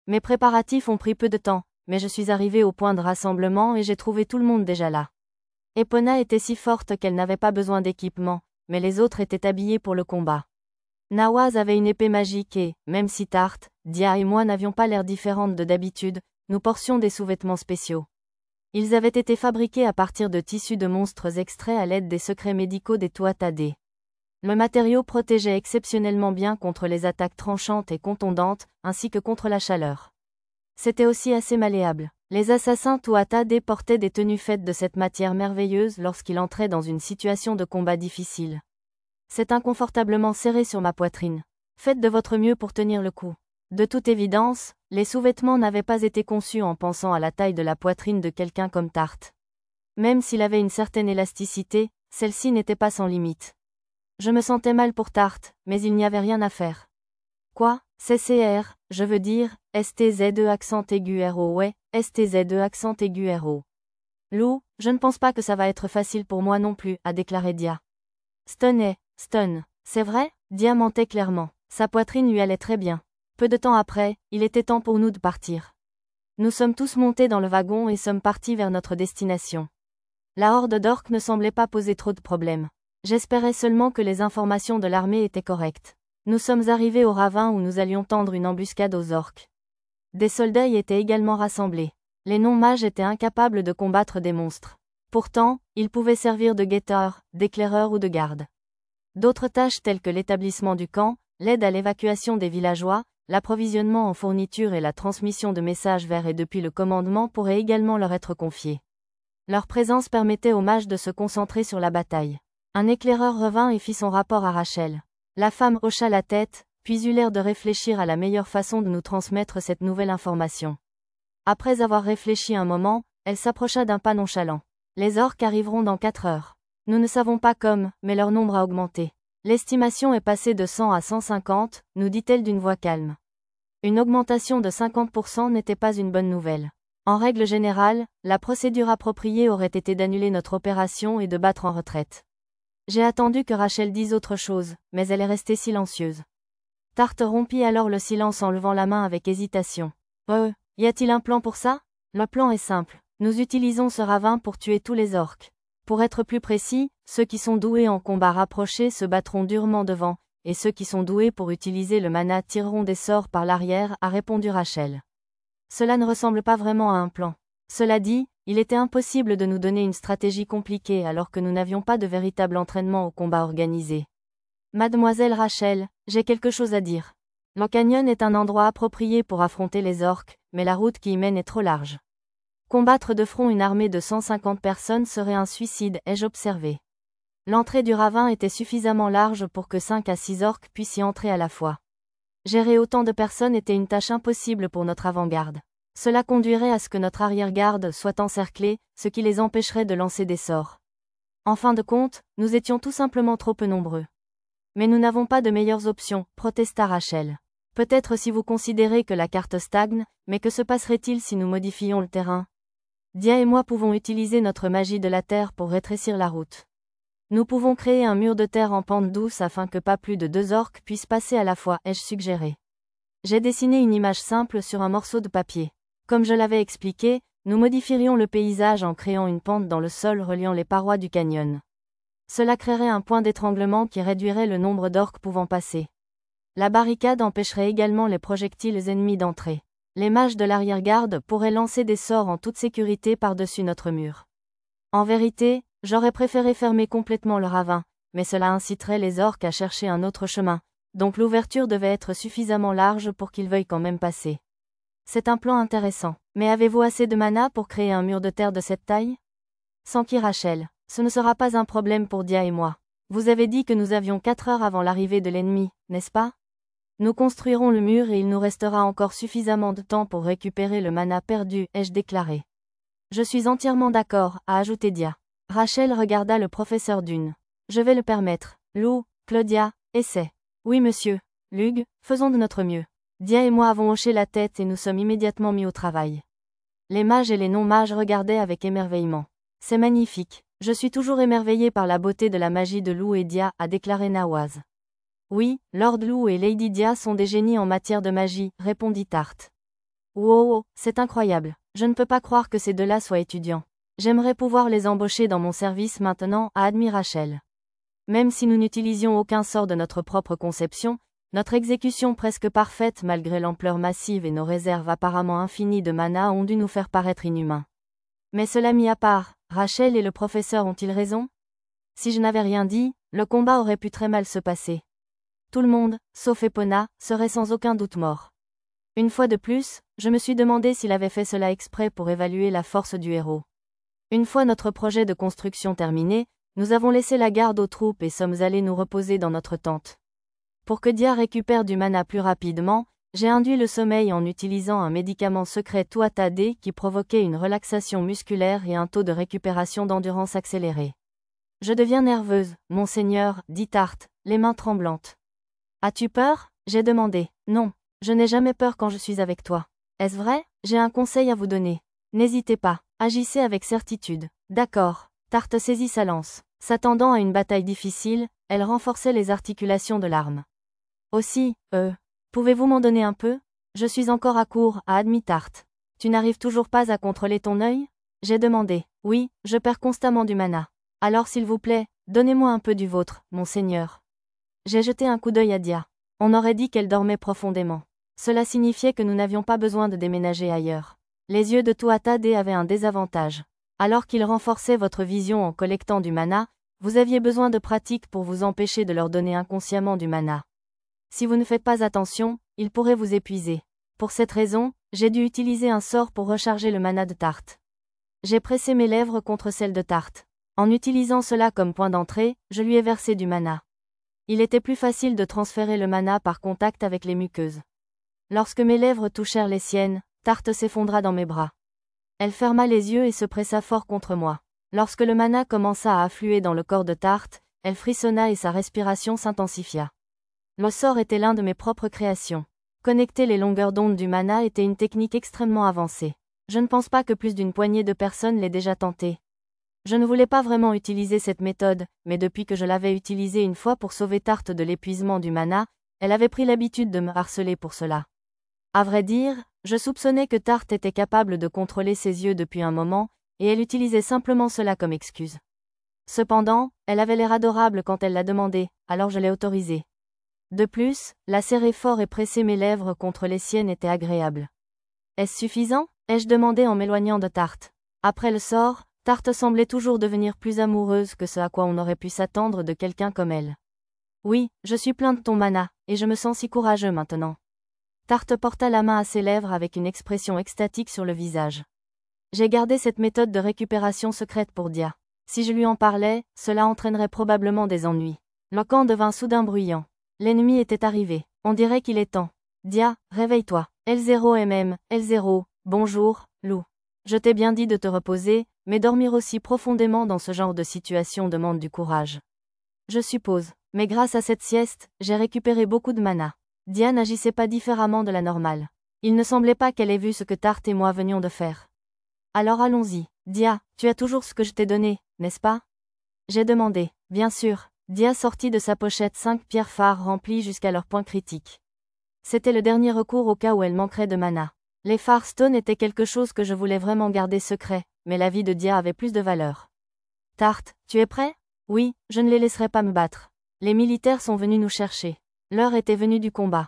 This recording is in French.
Mes préparatifs ont pris peu de temps, mais je suis arrivée au point de rassemblement et j'ai trouvé tout le monde déjà là. Epona était si forte qu'elle n'avait pas besoin d'équipement, mais les autres étaient habillés pour le combat. Nawaz avait une épée magique et, même si Tarte, Dia et moi n'avions pas l'air différentes de d'habitude, nous portions des sous-vêtements spéciaux. Ils avaient été fabriqués à partir de tissus de monstres extraits à l'aide des secrets médicaux des Tuatha-Dé. Le matériau protégeait exceptionnellement bien contre les attaques tranchantes et contondantes, ainsi que contre la chaleur. C'était aussi assez malléable. Les assassins Tuatha-Dé portaient des tenues faites de cette matière merveilleuse lorsqu'ils entraient dans une situation de combat difficile. C'est inconfortablement serré sur ma poitrine. Faites de votre mieux pour tenir le coup. De toute évidence, les sous-vêtements n'avaient pas été conçus en pensant à la taille de la poitrine de quelqu'un comme Tarte. Même s'il avait une certaine élasticité, celle-ci n'était pas sans limite. Je me sentais mal pour Tarte, mais il n'y avait rien à faire. Quoi, CCR, je veux dire, STZE accent aigu RO ouais, STZE accent aigu RO. Lou, je ne pense pas que ça va être facile pour moi non plus, a déclaré Dia. Stun. C'est vrai, Dia mentait clairement. Sa poitrine lui allait très bien. Peu de temps après, il était temps pour nous de partir. Nous sommes tous montés dans le wagon et sommes partis vers notre destination. La horde d'orques ne semblait pas poser trop de problèmes. J'espérais seulement que les informations de l'armée étaient correctes. Nous sommes arrivés au ravin où nous allions tendre une embuscade aux orques. Des soldats y étaient également rassemblés. Les non-mages étaient incapables de combattre des monstres. Pourtant, ils pouvaient servir de guetteurs, d'éclaireurs ou de gardes. D'autres tâches telles que l'établissement du camp, l'aide à l'évacuation des villageois, l'approvisionnement en fournitures et la transmission de messages vers et depuis le commandement pourraient également leur être confiées. Leur présence permettait aux mages de se concentrer sur la bataille. Un éclaireur revint et fit son rapport à Rachel. La femme hocha la tête, puis eut l'air de réfléchir à la meilleure façon de nous transmettre cette nouvelle information. Après avoir réfléchi un moment, elle s'approcha d'un pas nonchalant. Les orques arriveront dans 4 heures. Nous ne savons pas comme, mais leur nombre a augmenté. L'estimation est passée de 100 à 150, nous dit-elle d'une voix calme. Une augmentation de 50% n'était pas une bonne nouvelle. En règle générale, la procédure appropriée aurait été d'annuler notre opération et de battre en retraite. J'ai attendu que Rachel dise autre chose, mais elle est restée silencieuse. Tarte rompit alors le silence en levant la main avec hésitation. Y a-t-il un plan pour ça? Le plan est simple. Nous utilisons ce ravin pour tuer tous les orques. Pour être plus précis, ceux qui sont doués en combat rapproché se battront durement devant, et ceux qui sont doués pour utiliser le mana tireront des sorts par l'arrière, a répondu Rachel. Cela ne ressemble pas vraiment à un plan. Cela dit, il était impossible de nous donner une stratégie compliquée alors que nous n'avions pas de véritable entraînement au combat organisé. Mademoiselle Rachel, j'ai quelque chose à dire. Le canyon est un endroit approprié pour affronter les orques, mais la route qui y mène est trop large. Combattre de front une armée de 150 personnes serait un suicide, ai-je observé. L'entrée du ravin était suffisamment large pour que 5 à 6 orques puissent y entrer à la fois. Gérer autant de personnes était une tâche impossible pour notre avant-garde. Cela conduirait à ce que notre arrière-garde soit encerclée, ce qui les empêcherait de lancer des sorts. En fin de compte, nous étions tout simplement trop peu nombreux. Mais nous n'avons pas de meilleures options, protesta Rachel. Peut-être si vous considérez que la carte stagne, mais que se passerait-il si nous modifions le terrain? Dia et moi pouvons utiliser notre magie de la terre pour rétrécir la route. Nous pouvons créer un mur de terre en pente douce afin que pas plus de 2 orques puissent passer à la fois, ai-je suggéré. J'ai dessiné une image simple sur un morceau de papier. Comme je l'avais expliqué, nous modifierions le paysage en créant une pente dans le sol reliant les parois du canyon. Cela créerait un point d'étranglement qui réduirait le nombre d'orques pouvant passer. La barricade empêcherait également les projectiles ennemis d'entrer. Les mages de l'arrière-garde pourraient lancer des sorts en toute sécurité par-dessus notre mur. En vérité, j'aurais préféré fermer complètement le ravin, mais cela inciterait les orques à chercher un autre chemin, donc l'ouverture devait être suffisamment large pour qu'ils veuillent quand même passer. C'est un plan intéressant, mais avez-vous assez de mana pour créer un mur de terre de cette taille? S'enquit Rachel, ce ne sera pas un problème pour Dia et moi. Vous avez dit que nous avions 4 heures avant l'arrivée de l'ennemi, n'est-ce pas? Nous construirons le mur et il nous restera encore suffisamment de temps pour récupérer le mana perdu, ai-je déclaré. Je suis entièrement d'accord, a ajouté Dia. Rachel regarda le professeur Dune. Je vais le permettre. Lou, Claudia, essaie. Oui monsieur. Lug, faisons de notre mieux. Dia et moi avons hoché la tête et nous sommes immédiatement mis au travail. Les mages et les non-mages regardaient avec émerveillement. C'est magnifique. Je suis toujours émerveillé par la beauté de la magie de Lou et Dia, a déclaré Nawaz. Oui, Lord Lou et Lady Dia sont des génies en matière de magie, répondit Tarte. Wow, c'est incroyable. Je ne peux pas croire que ces deux-là soient étudiants. J'aimerais pouvoir les embaucher dans mon service maintenant, a admis Rachel. Même si nous n'utilisions aucun sort de notre propre conception, notre exécution presque parfaite malgré l'ampleur massive et nos réserves apparemment infinies de mana ont dû nous faire paraître inhumains. Mais cela mis à part, Rachel et le professeur ont-ils raison? Si je n'avais rien dit, le combat aurait pu très mal se passer. Tout le monde, sauf Epona, serait sans aucun doute mort. Une fois de plus, je me suis demandé s'il avait fait cela exprès pour évaluer la force du héros. Une fois notre projet de construction terminé, nous avons laissé la garde aux troupes et sommes allés nous reposer dans notre tente. Pour que Dia récupère du mana plus rapidement, j'ai induit le sommeil en utilisant un médicament secret Tuatha-Dé qui provoquait une relaxation musculaire et un taux de récupération d'endurance accéléré. Je deviens nerveuse, monseigneur, dit Tarte, les mains tremblantes. As-tu peur? J'ai demandé. Non, je n'ai jamais peur quand je suis avec toi. Est-ce vrai? J'ai un conseil à vous donner. N'hésitez pas, agissez avec certitude. D'accord. Tarte saisit sa lance. S'attendant à une bataille difficile, elle renforçait les articulations de l'arme. Aussi, pouvez-vous m'en donner un peu? Je suis encore à court, a admis Tarte. Tu n'arrives toujours pas à contrôler ton œil? J'ai demandé. Oui, je perds constamment du mana. Alors s'il vous plaît, donnez-moi un peu du vôtre, monseigneur. J'ai jeté un coup d'œil à Dia. On aurait dit qu'elle dormait profondément. Cela signifiait que nous n'avions pas besoin de déménager ailleurs. Les yeux de Tuatha-Dé avaient un désavantage. Alors qu'ils renforçaient votre vision en collectant du mana, vous aviez besoin de pratique pour vous empêcher de leur donner inconsciemment du mana. Si vous ne faites pas attention, ils pourraient vous épuiser. Pour cette raison, j'ai dû utiliser un sort pour recharger le mana de Tarte. J'ai pressé mes lèvres contre celles de Tarte. En utilisant cela comme point d'entrée, je lui ai versé du mana. Il était plus facile de transférer le mana par contact avec les muqueuses. Lorsque mes lèvres touchèrent les siennes, Tarte s'effondra dans mes bras. Elle ferma les yeux et se pressa fort contre moi. Lorsque le mana commença à affluer dans le corps de Tarte, elle frissonna et sa respiration s'intensifia. Le sort était l'un de mes propres créations. Connecter les longueurs d'onde du mana était une technique extrêmement avancée. Je ne pense pas que plus d'une poignée de personnes l'aient déjà tenté. Je ne voulais pas vraiment utiliser cette méthode, mais depuis que je l'avais utilisée une fois pour sauver Tarte de l'épuisement du mana, elle avait pris l'habitude de me harceler pour cela. À vrai dire, je soupçonnais que Tarte était capable de contrôler ses yeux depuis un moment, et elle utilisait simplement cela comme excuse. Cependant, elle avait l'air adorable quand elle l'a demandé, alors je l'ai autorisée. De plus, la serrer fort et presser mes lèvres contre les siennes était agréable. Est-ce suffisant? Ai-je demandé en m'éloignant de Tarte. Après le sort, Tarte semblait toujours devenir plus amoureuse que ce à quoi on aurait pu s'attendre de quelqu'un comme elle. Oui, je suis plein de ton mana, et je me sens si courageux maintenant. Tarte porta la main à ses lèvres avec une expression extatique sur le visage. J'ai gardé cette méthode de récupération secrète pour Dia. Si je lui en parlais, cela entraînerait probablement des ennuis. Le camp devint soudain bruyant. L'ennemi était arrivé. On dirait qu'il est temps. Dia, réveille-toi. L0 bonjour, loup. Je t'ai bien dit de te reposer, mais dormir aussi profondément dans ce genre de situation demande du courage. Je suppose, mais grâce à cette sieste, j'ai récupéré beaucoup de mana. Dia n'agissait pas différemment de la normale. Il ne semblait pas qu'elle ait vu ce que Tarte et moi venions de faire. Alors allons-y. Dia, tu as toujours ce que je t'ai donné, n'est-ce pas? J'ai demandé. Bien sûr. Dia sortit de sa pochette 5 pierres phares remplies jusqu'à leur point critique. C'était le dernier recours au cas où elle manquerait de mana. Les phares Stone étaient quelque chose que je voulais vraiment garder secret, mais la vie de Dia avait plus de valeur. Tarte, tu es prêt? Oui, je ne les laisserai pas me battre. Les militaires sont venus nous chercher. L'heure était venue du combat.